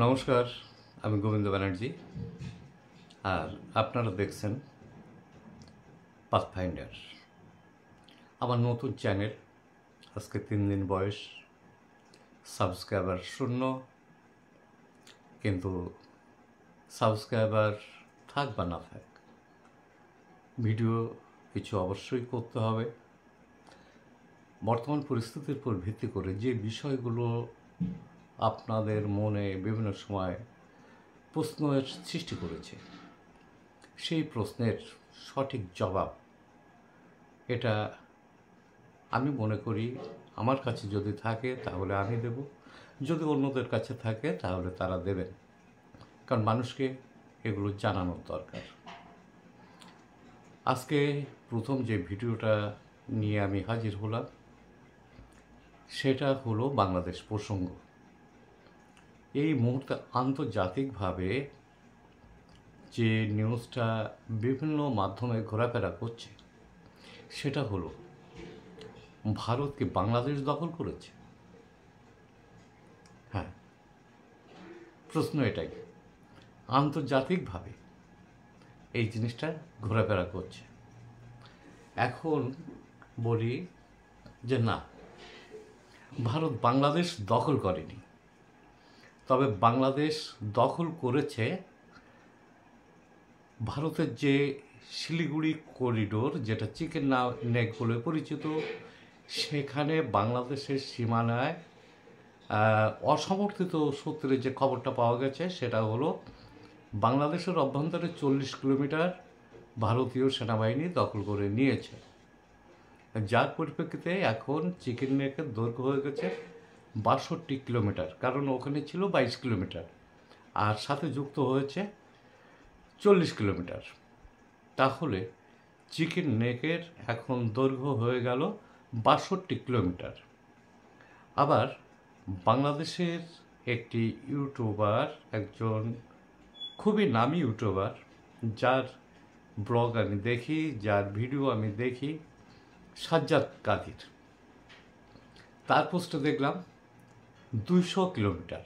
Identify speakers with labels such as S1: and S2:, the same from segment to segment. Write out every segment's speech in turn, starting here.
S1: নমস্কার, আমি গোবিন্দ ব্যানার্জি। আর আপনারা দেখছেন পাথফাইন্ডার, আমার নতুন চ্যানেল। আজকে 3 দিন বয়স, সাবস্ক্রাইবার শূন্য। কিন্তু সাবস্ক্রাইবার থাক বা না থাক, ভিডিও কিছু অবশ্যই করতে হবে। বর্তমান পরিস্থিতির উপর ভিত্তি করে যে বিষয়গুলো আপনাদের মনে বিভিন্ন সময় প্রশ্নের সৃষ্টি করেছে, সেই প্রশ্নের সঠিক জবাব এটা আমি মনে করি আমার কাছে যদি থাকে তাহলে আমি দেব, যদি অন্যদের কাছে থাকে তাহলে তারা দেবেন, কারণ মানুষকে এগুলো জানানোর দরকার। আজকে প্রথম যে ভিডিওটা নিয়ে আমি হাজির হলাম সেটা হলো বাংলাদেশ প্রসঙ্গ। এই মুহূর্তে আন্তর্জাতিকভাবে যে নিউজটা বিভিন্ন মাধ্যমে ঘোরাফেরা করছে সেটা হলো ভারতকে বাংলাদেশ দখল করেছে। হ্যাঁ, প্রশ্ন এটাই, আন্তর্জাতিকভাবে এই জিনিসটা ঘোরাফেরা করছে। এখন বলি যে না, ভারত বাংলাদেশ দখল করেনি, তবে বাংলাদেশ দখল করেছে ভারতের যে শিলিগুড়ি করিডোর, যেটা চিকেন নেক বলে পরিচিত, সেখানে বাংলাদেশের সীমানায় অসমর্থিত সূত্রে যে খবরটা পাওয়া গেছে সেটা হলো বাংলাদেশের অভ্যন্তরে 40 কিলোমিটার ভারতীয় সেনাবাহিনী দখল করে নিয়েছে, যার পরিপ্রেক্ষিতে এখন চিকেন নেকের দৈর্ঘ্য হয়ে গেছে 62 কিলোমিটার, কারণ ওখানে ছিল 22 কিলোমিটার আর সাথে যুক্ত হয়েছে 40 কিলোমিটার। তাহলে চিকেন নেকের এখন দৈর্ঘ্য হয়ে গেল 62 কিলোমিটার। আবার বাংলাদেশের একটি ইউটিউবার, একজন খুবই নামী ইউটিউবার, যার ব্লগ আমি দেখি, যার ভিডিও আমি দেখি, সাজ্জাদ কাদির, তার পোস্টে দেখলাম 200 কিলোমিটার।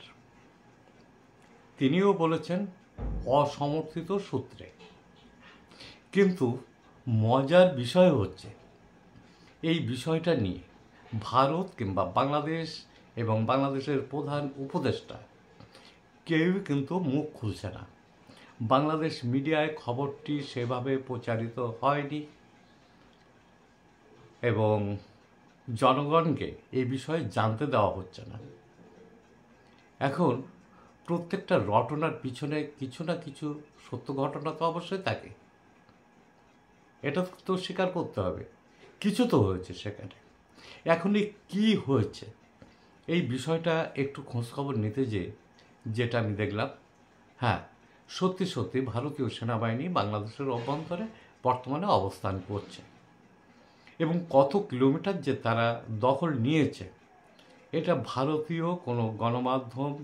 S1: তিনিও বলেছেন অসমর্থিত সূত্রে। কিন্তু মজার বিষয় হচ্ছে এই বিষয়টা নিয়ে ভারত কিংবা বাংলাদেশ এবং বাংলাদেশের প্রধান উপদেষ্টা কেউই কিন্তু মুখ খুলছে না। বাংলাদেশ মিডিয়ায় খবরটি সেভাবে প্রচারিত হয়নি এবং জনগণকে এই বিষয়ে জানতে দেওয়া হচ্ছে না। এখন প্রত্যেকটা রটনার পিছনে কিছু না কিছু সত্য ঘটনা তো অবশ্যই থাকে, এটা তো স্বীকার করতে হবে। কিছু তো হয়েছে সেখানে। এখনই কি হয়েছে এই বিষয়টা একটু খোঁজখবর নিতে যেটা আমি দেখলাম, হ্যাঁ, সত্যি সত্যি ভারতীয় সেনাবাহিনী বাংলাদেশের অভ্যন্তরে বর্তমানে অবস্থান করছে এবং কত কিলোমিটার যে তারা দখল নিয়েছে এটা ভারতীয় কোনো গণমাধ্যম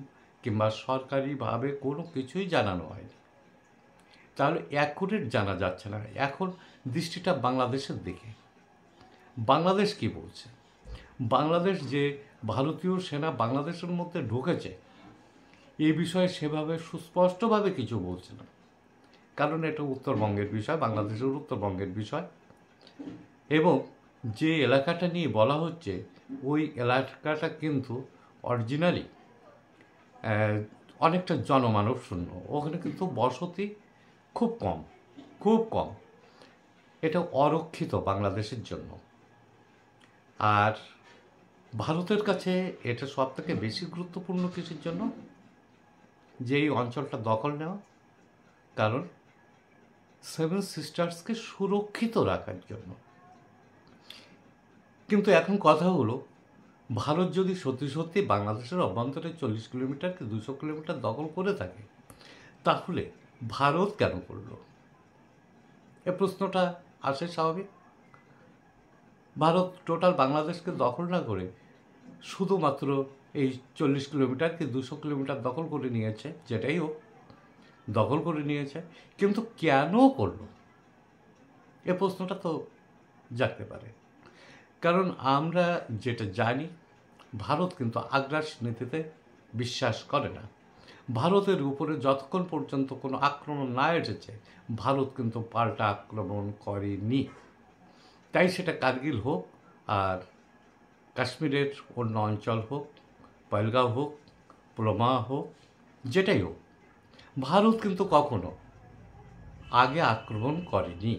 S1: কিংবা সরকারিভাবে কোনো কিছুই জানানো হয়নি। তাহলে অ্যাকুরেট জানা যাচ্ছে না। এখন দৃষ্টিটা বাংলাদেশের দিকে। বাংলাদেশ কি বলছে? বাংলাদেশ যে ভারতীয় সেনা বাংলাদেশের মধ্যে ঢুকেছে এই বিষয়ে সেভাবে সুস্পষ্টভাবে কিছু বলছে না, কারণ এটা উত্তরবঙ্গের বিষয়, বাংলাদেশের উত্তরবঙ্গের বিষয়, এবং যে এলাকাটা নিয়ে বলা হচ্ছে ওই এলাকাটা কিন্তু অরিজিনালি অনেকটা জনমানব শূন্য। ওখানে কিন্তু বসতি খুব কম, খুব কম। এটা অরক্ষিত বাংলাদেশের জন্য। আর ভারতের কাছে এটা সব থেকে বেশি গুরুত্বপূর্ণ কিসের জন্য? যে এই অঞ্চলটা দখল নেওয়া, কারণ 7 সিস্টার্সকে সুরক্ষিত রাখার জন্য। কিন্তু এখন কথা হলো, ভারত যদি সত্যি সত্যি বাংলাদেশের অভ্যন্তরে 40 কিলোমিটার কি 200 কিলোমিটার দখল করে থাকে, তাহলে ভারত কেন করলো? এ প্রশ্নটা আসে স্বাভাবিক। ভারত টোটাল বাংলাদেশকে দখল না করে শুধুমাত্র এই 40 কিলোমিটার কি 200 কিলোমিটার দখল করে নিয়েছে, যেটাই হোক দখল করে নিয়েছে, কিন্তু কেন করলো? এ প্রশ্নটা তো জাগতে পারে। কারণ আমরা যেটা জানি, ভারত কিন্তু আগ্রাস নীতিতে বিশ্বাস করে না। ভারতের উপরে যতক্ষণ পর্যন্ত কোনো আক্রমণ না এসেছে ভারত কিন্তু পাল্টা আক্রমণ করেনি। তাই সেটা কার্গিল হোক আর কাশ্মীরের অন্য অঞ্চল হোক, পহেলগাঁও হোক, পুলওয়ামা হোক, যেটাই হোক, ভারত কিন্তু কখনো আগে আক্রমণ করেনি।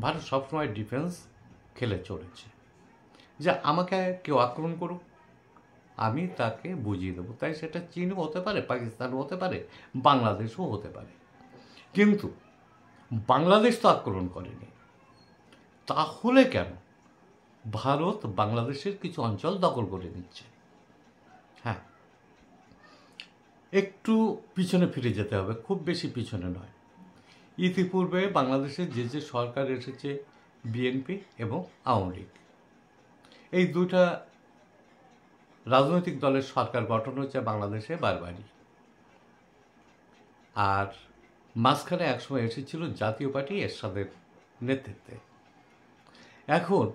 S1: ভারত সবসময় ডিফেন্স খেলে চলেছে, যে আমাকে কেউ আক্রমণ করুক আমি তাকে বুঝিয়ে দেবো। তাই সেটা চীনও হতে পারে, পাকিস্তানও হতে পারে, বাংলাদেশও হতে পারে। কিন্তু বাংলাদেশ তো আক্রমণ করেনি, তাহলে কেন ভারত বাংলাদেশের কিছু অঞ্চল দখল করে নিচ্ছে? হ্যাঁ, একটু পিছনে ফিরে যেতে হবে, খুব বেশি পিছনে নয়। ইতিপূর্বে বাংলাদেশে যে সরকার এসেছে, বিএনপি এবং আওয়ামী লীগ, এই দুইটা রাজনৈতিক দলের সরকার গঠন হচ্ছে বাংলাদেশে বারবারই। আর মাঝখানে একসময় এসেছিল জাতীয় পার্টি এরশাদের নেতৃত্বে। এখন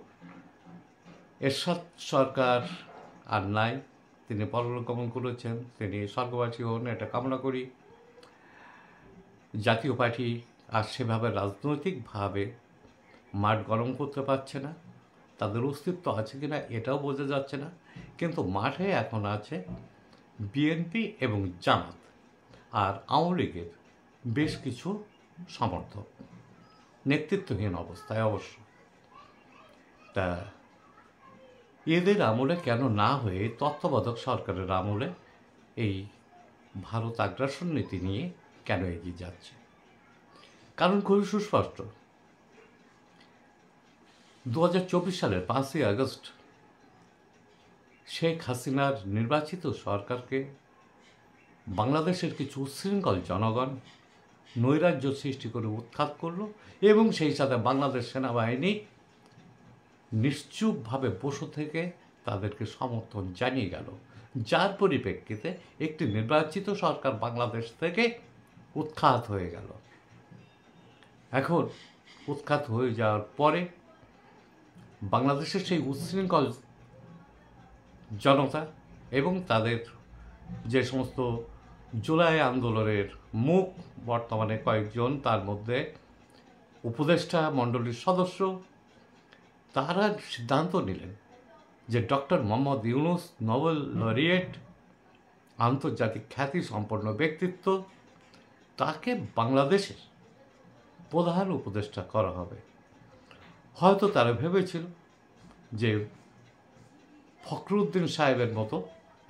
S1: এরশাদ সরকার আর নাই, তিনি পরলোক গমন করেছেন, তিনি স্বর্গবাসী হন, এটা কামনা করি। জাতীয় পার্টি আর সেভাবে রাজনৈতিকভাবে মাঠ গরম করতে পারছে না, তাদের অস্তিত্ব আছে কিনা এটাও বোঝা যাচ্ছে না। কিন্তু মাঠে এখন আছে বিএনপি এবং জামাত আর আওয়ামী লীগের বেশ কিছু সমর্থক, নেতৃত্বহীন অবস্থায় অবশ্য। তা এদের আমলে কেন না হয়ে তত্ত্বাবধায়ক সরকারের আমলে এই ভারত আগ্রাসন নীতি নিয়ে কেন এগিয়ে যাচ্ছে? কারণ খুবই সুস্পষ্ট। 2024 সালের 5ই আগস্ট শেখ হাসিনার নির্বাচিত সরকারকে বাংলাদেশের কিছু উচ্ছৃঙ্খল জনগণ নৈরাজ্য সৃষ্টি করে উৎখাত করল, এবং সেই সাথে বাংলাদেশ সেনাবাহিনী নিশ্চুপভাবে বসে থেকে তাদেরকে সমর্থন জানিয়ে গেল, যার পরিপ্রেক্ষিতে একটি নির্বাচিত সরকার বাংলাদেশ থেকে উৎখাত হয়ে গেল। এখন উৎখাত হয়ে যাওয়ার পরে বাংলাদেশের সেই উচ্ছৃঙ্খল জনতা এবং তাদের যে সমস্ত জুলাই আন্দোলনের মুখ বর্তমানে কয়েকজন, তার মধ্যে উপদেষ্টা মণ্ডলীর সদস্য, তারা সিদ্ধান্ত নিলেন যে doctor Mohammad Yunus Nobel laureate, আন্তর্জাতিক খ্যাতি সম্পন্ন ব্যক্তিত্ব, তাকে বাংলাদেশের প্রধান উপদেষ্টা করা হবে। হয়তো তারা ভেবেছিল যে ফখরুদ্দিন সাহেবের মতো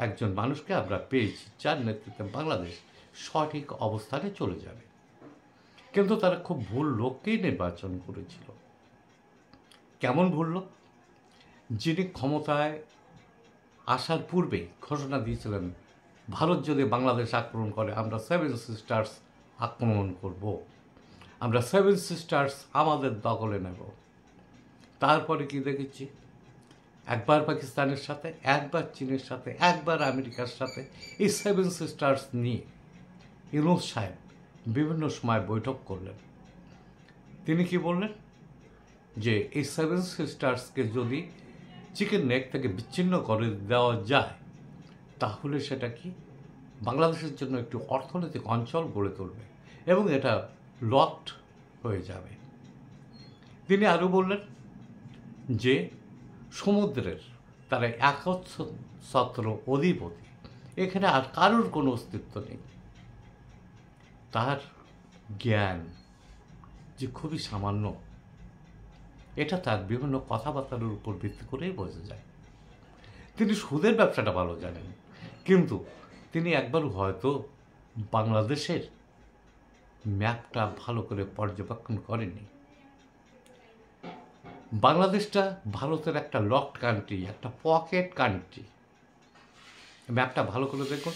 S1: একজন মানুষকে আমরা পেয়েছি, যার নেতৃত্বে বাংলাদেশ সঠিক অবস্থানে চলে যাবে। কিন্তু তারা খুব ভুল লোককেই নির্বাচন করেছিল। কেমন ভুল লোক? যিনি ক্ষমতায় আসার পূর্বে ঘোষণা দিয়েছিলেন ভারত যদি বাংলাদেশ আক্রমণ করে আমরা 7 সিস্টার্স আক্রমণ করব, আমরা 7 সিস্টার্স আমাদের দখলে নেব। তারপরে কি দেখেছি? একবার পাকিস্তানের সাথে, একবার চীনের সাথে, একবার আমেরিকার সাথে এই 7 সিস্টার্স নিয়ে ইউনূস সাহেব বিভিন্ন সময় বৈঠক করলেন। তিনি কি বললেন? যে এই 7 সিস্টার্সকে যদি চিকেন নেক থেকে বিচ্ছিন্ন করে দেওয়া যায় তাহলে সেটা কি বাংলাদেশের জন্য একটি অর্থনৈতিক অঞ্চল গড়ে তুলবে এবং এটা লকড হয়ে যাবে। তিনি আরও বললেন যে সমুদ্রের তারা একচ্ছত্র অধিপতি, এখানে আর কারোর কোনো অস্তিত্ব নেই। তার জ্ঞান যে খুবই সামান্য, এটা তার বিভিন্ন কথাবার্তার উপর ভিত্তি করেই বোঝা যায়। তিনি সুদের ব্যবসাটা ভালো জানেন, কিন্তু তিনি একবারও হয়তো বাংলাদেশের ম্যাপটা ভালো করে পর্যবেক্ষণ করেনি। বাংলাদেশটা ভারতের একটা লকড কান্ট্রি, একটা পকেট কান্ট্রি। ম্যাপটা ভালো করে দেখুন,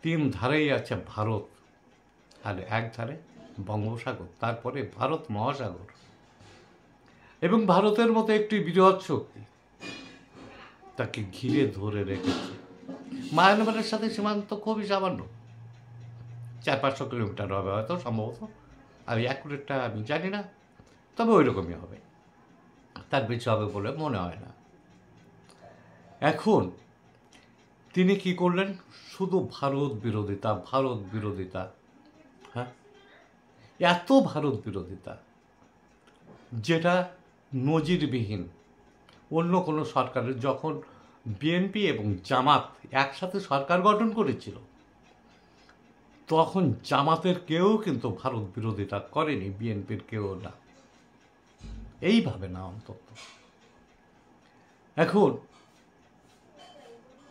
S1: 3 ধারেই আছে ভারত, আর এক ধারে বঙ্গোপসাগর, তারপরে ভারত মহাসাগর, এবং ভারতের মতো একটি বৃহৎ শক্তি তাকে ঘিরে ধরে রেখেছে। মায়ানমারের সাথে সীমান্ত খুবই সামান্য, 400-500 কিলোমিটার হবে হয়তো, সম্ভবত, আর অ্যাকুরেটটা আমি জানি না, তবে ওই রকমই হবে, তার বেশি হবে বলে মনে হয় না। এখন তিনি কি করলেন? শুধু ভারত বিরোধিতা, ভারত বিরোধিতা। হ্যাঁ, এত ভারত বিরোধিতা যেটা নজিরবিহীন। অন্য কোনো সরকারের, যখন বিএনপি এবং জামাত একসাথে সরকার গঠন করেছিল, তখন জামাতের কেউ কিন্তু ভারত বিরোধিতা করেনি, বিএনপির কেউ না, এইভাবে না অন্তত। এখন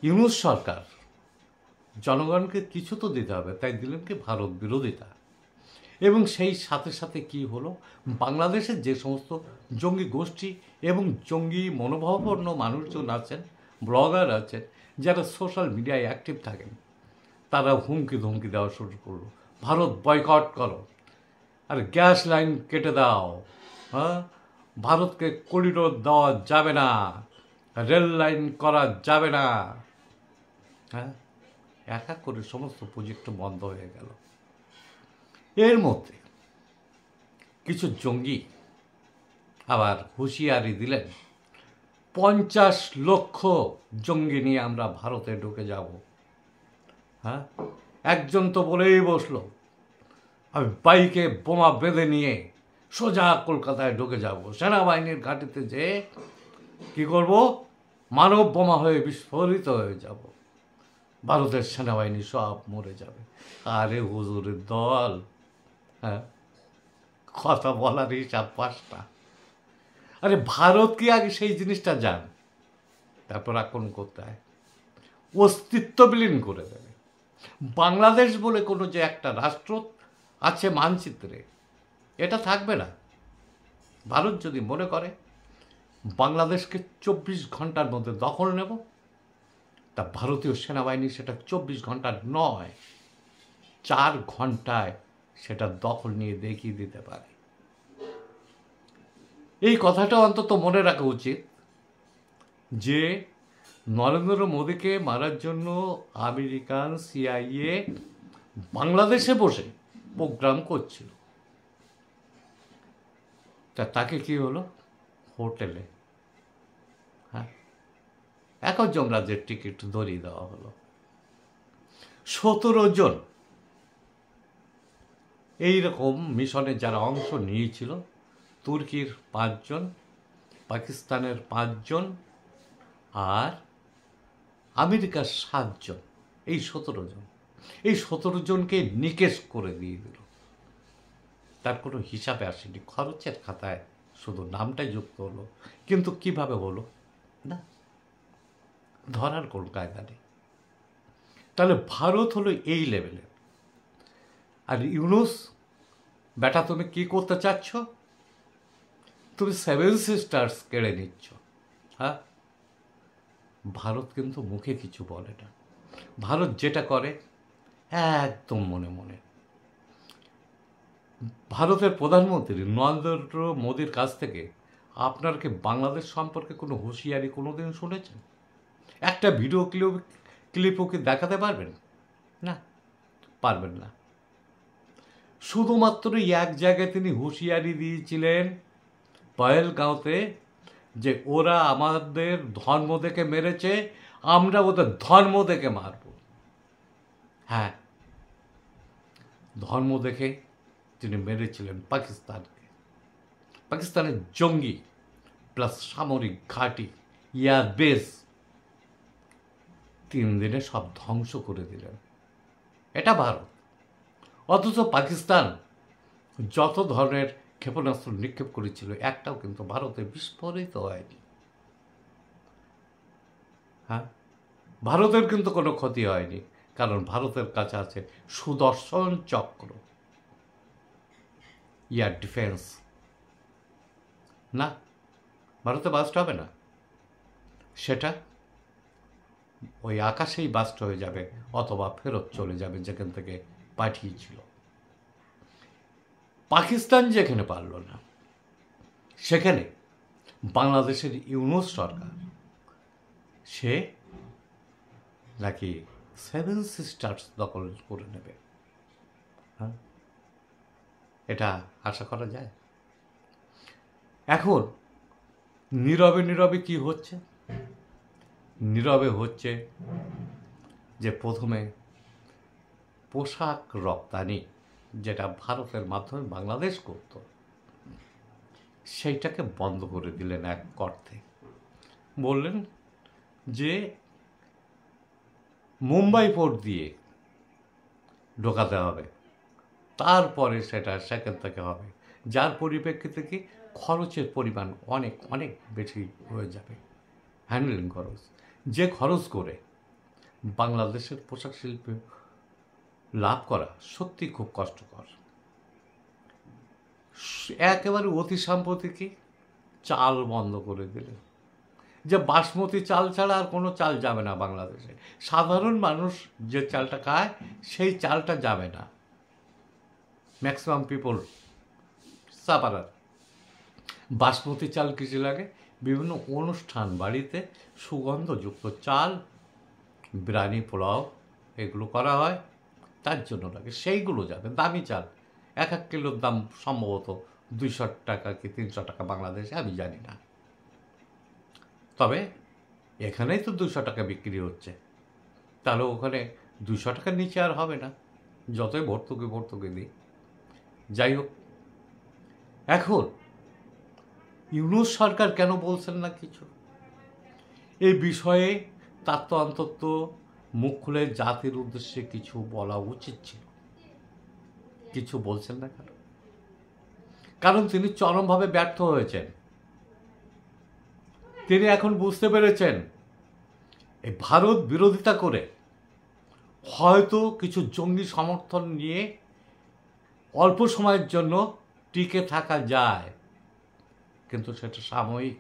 S1: ইউনূস সরকার জনগণকে কিছু তো দিতে হবে, তাই দিলেন কি? ভারত বিরোধিতা। এবং সেই সাথে সাথে কি হলো? বাংলাদেশের যে সমস্ত জঙ্গি গোষ্ঠী এবং জঙ্গি মনোভাবাপন্ন মানুষজন আছেন, ব্লগার আছেন, যারা সোশ্যাল মিডিয়ায় অ্যাক্টিভ থাকেন, তারা হুমকি ধমকি দেওয়া শুরু করলো, ভারত বয়কট করো, আর গ্যাস লাইন কেটে দাও, হ্যাঁ, ভারতকে করিডোর দেওয়া যাবে না, রেল লাইন করা যাবে না। হ্যাঁ, এক এক করে সমস্ত প্রজেক্ট বন্ধ হয়ে গেল। এর মধ্যে কিছু জঙ্গি আবার হুঁশিয়ারি দিলেন, 50 লক্ষ জঙ্গি নিয়ে আমরা ভারতে ঢুকে যাব। হ্যাঁ, একজন তো বলেই বসলো, আমি বাইকে বোমা বেঁধে নিয়ে সোজা কলকাতায় ঢুকে যাব, সেনাবাহিনীর ঘাঁটিতে যেয়ে কী করব? মানব বোমা হয়ে বিস্ফোরিত হয়ে যাব, ভারতের সেনাবাহিনী সব মরে যাবে। আরে হুজুরের দল, হ্যাঁ, কথা বলার হিসাব 5টা। আরে ভারত কি আগে সেই জিনিসটা জান, তারপর আক্রমণ করতে হয়, অস্তিত্ব বিলীন করে দেবে। বাংলাদেশ বলে কোনো যে একটা রাষ্ট্র আছে মানচিত্রে, এটা থাকবে না। ভারত যদি মনে করে বাংলাদেশকে 24 ঘন্টার মধ্যে দখল নেব, তা ভারতীয় সেনাবাহিনী সেটা 24 ঘন্টা নয়, 4 ঘন্টায় সেটা দখল নিয়ে দেখিয়ে দিতে পারে। এই কথাটা অন্তত মনে রাখা উচিত যে নরেন্দ্র মোদীকে মারার জন্য আমেরিকান CIA বাংলাদেশে বসে প্রোগ্রাম করছিল, তা তাকে কি হলো? হোটেলে, হ্যাঁ, এখন যমরাজের টিকিট ধরিয়ে দেওয়া হলো। 17 জন এইরকম মিশনে যারা অংশ নিয়েছিল, তুর্কির 5 জন, পাকিস্তানের 5 জন, আর আমেরিকার 7 জন, এই 17 জন, এই 17 জনকে নিকেশ করে দিয়ে দিল। তার কোনো হিসাবে আসেনি, খরচের খাতায় শুধু নামটাই যুক্ত হলো, কিন্তু কিভাবে হলো না, ধরার কোন কায়দা নেই। তাহলে ভারত হলো এই লেভেলের। আর ইউনূস বেটা, তুমি কি করতে চাচ্ছ? তুমি 7 সিস্টার্স কেড়ে নিচ্ছ। হ্যাঁ, ভারত কিন্তু মুখে কিছু বলে না, ভারত যেটা করে একদম মনে মনে। ভারতের প্রধানমন্ত্রী নরেন্দ্র মোদীর কাছ থেকে আপনার কি বাংলাদেশ সম্পর্কে কোনো হুঁশিয়ারি কোনোদিন শুনেছেন? একটা ভিডিও ক্লিপও কি দেখাতে পারবেন? না, পারবেন না। শুধুমাত্র এক জায়গায় তিনি হুঁশিয়ারি দিয়েছিলেন, পহেলগাঁওতে, যে ওরা আমাদের ধর্ম দেখে মেরেছে, আমরা ওদের ধর্ম দেখে মারব। হ্যাঁ, ধর্ম দেখে তিনি মেরেছিলেন পাকিস্তানকে। পাকিস্তানের জঙ্গি প্লাস সামরিক ঘাঁটি, এয়ার বেস, 3 দিনে সব ধ্বংস করে দিলেন। এটা ভারত। অথচ পাকিস্তান যত ধরনের ক্ষেপণাস্ত্র নিক্ষেপ করেছিল, একটাও কিন্তু ভারতে বিস্ফোরিত হয়নি। হ্যাঁ, ভারতের কিন্তু কোনো ক্ষতি হয়নি, কারণ ভারতের কাছে আছে সুদর্শন চক্র, এয়ার ডিফেন্স। না, ভারতে বাস্ট হবে না, সেটা ওই আকাশেই বাস্ট হয়ে যাবে, অথবা ফেরত চলে যাবে যেখান থেকে পাঠিয়েছিল। পাকিস্তান যেখানে পারল না, সেখানে বাংলাদেশের ইউনূস সরকার সে নাকি 7 সিস্টার্স দখল করে নেবে। হ্যাঁ, এটা আশা করা যায়? এখন নীরবে নীরবে কি হচ্ছে? নীরবে হচ্ছে যে প্রথমে পোশাক রপ্তানি যেটা ভারতের মাধ্যমে বাংলাদেশ করত, সেইটাকে বন্ধ করে দিলেন এক অর্থে। বললেন যে মুম্বাই পোর্ট দিয়ে ঢোকাতে হবে, তারপরে সেটা সেখান থেকে হবে, যার পরিপ্রেক্ষিতে কি খরচের পরিমাণ অনেক অনেক বেশি হয়ে যাবে, হ্যান্ডেলিং খরচ, যে খরচ করে বাংলাদেশের পোশাক শিল্পে লাভ করা সত্যি খুব কষ্টকর। একেবারে অতি সাম্প্রতিকই চাল বন্ধ করে দিলেন, যে বাসমতি চাল ছাড়া আর কোনো চাল যাবে না বাংলাদেশে। সাধারণ মানুষ যে চালটা খায় সেই চালটা যাবে না, ম্যাক্সিমাম পিপল সাপারার। বাসমতি চাল কিছু লাগে বিভিন্ন অনুষ্ঠান বাড়িতে সুগন্ধযুক্ত চাল, বিরিয়ানি পোলাও এগুলো করা হয়, তার জন্য লাগে, সেইগুলো যাবে। দামি চাল, এক কিলোর দাম সম্ভবত 200 টাকা কি 300 টাকা বাংলাদেশে, আমি জানি না, তবে এখানেই তো 200 টাকা বিক্রি হচ্ছে, তাহলে ওখানে 200 টাকার নিচে আর হবে না, যতই ভর্তুকি দিই। যাই হোক, এখন ইউনূস সরকার কেন বলছেন না কিছু এই বিষয়ে? তার তো অন্তত মুখ খুলে জাতির উদ্দেশ্যে কিছু বলা উচিত ছিল, কিছু বলছেন না কেন? কারণ তিনি চরমভাবে ব্যর্থ হয়েছেন। তিনি এখন বুঝতে পেরেছেন এই ভারত বিরোধিতা করে হয়তো কিছু জঙ্গি সমর্থন নিয়ে অল্প সময়ের জন্য টিকে থাকা যায়, কিন্তু সেটা সাময়িক,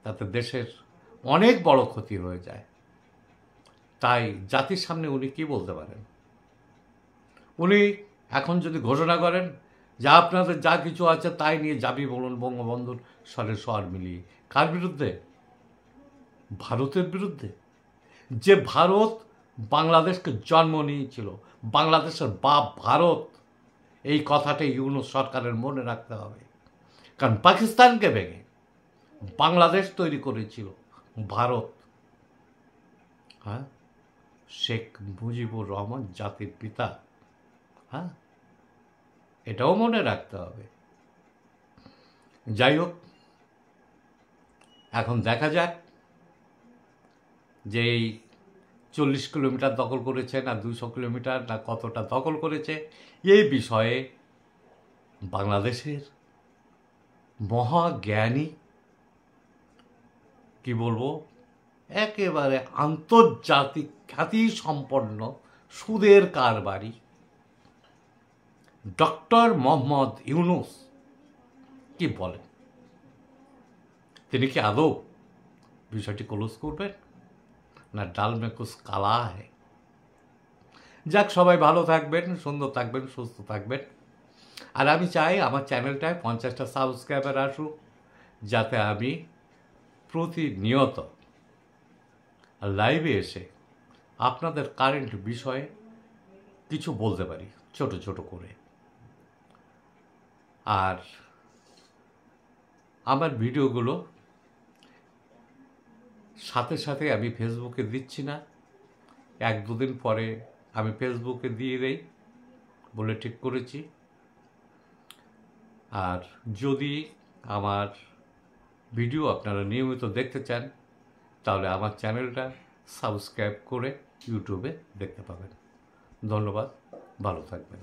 S1: তাতে দেশের অনেক বড় ক্ষতি হয়ে যায়। তাই জাতির সামনে উনি কি বলতে পারেন? উনি এখন যদি ঘোষণা করেন যে আপনাদের যা কিছু আছে তাই নিয়ে যাবি বলুন, বঙ্গবন্ধুর স্বরে স্বর মিলিয়ে, কার বিরুদ্ধে? ভারতের বিরুদ্ধে। যে ভারত বাংলাদেশকে জন্ম নিয়েছিল, বাংলাদেশের বাপ ভারত, এই কথাটা ইউনূস সরকারের মনে রাখতে হবে। কারণ পাকিস্তানকে ভেঙে বাংলাদেশ তৈরি করেছিল ভারত। হ্যাঁ, শেখ মুজিবুর রহমান জাতির পিতা। হ্যাঁ, এটাও মনে রাখতে হবে। যাই হোক, এখন দেখা যাক যে এই 40 কিলোমিটার দখল করেছে না 200 কিলোমিটার না কতটা দখল করেছে, এই বিষয়ে বাংলাদেশের মহাজ্ঞানী, কি বলবো, একেবারে আন্তর্জাতিক খ্যাতি সম্পন্ন সুদের কারবারি ডক্টর মোহাম্মদ ইউনূস কি বলেন? তিনি কি আদৌ বিষয়টি ক্লোজ করবেন, না ডাল মে কুছ কালা है? যাক, সবাই ভালো থাকবেন, সুন্দর থাকবেন, সুস্থ থাকবেন। আর আমি চাই আমার চ্যানেলটায় 50টা সাবস্ক্রাইবার আসুক, যাতে আমি প্রতিনিয়ত লাইভে এসে আপনাদের কারেন্ট বিষয়ে কিছু বলতে পারি ছোট ছোট করে। আর আমার ভিডিওগুলো সাথে সাথে আমি ফেসবুকে দিচ্ছি না, 1-2 দিন পরে আমি ফেসবুকে দিয়ে দেই বলে ঠিক করেছি। আর যদি আমার ভিডিও আপনারা নিয়মিত দেখতে চান, তাহলে আমার চ্যানেলটা সাবস্ক্রাইব করে ইউটিউবে দেখতে পাবেন। ধন্যবাদ, ভালো থাকবেন।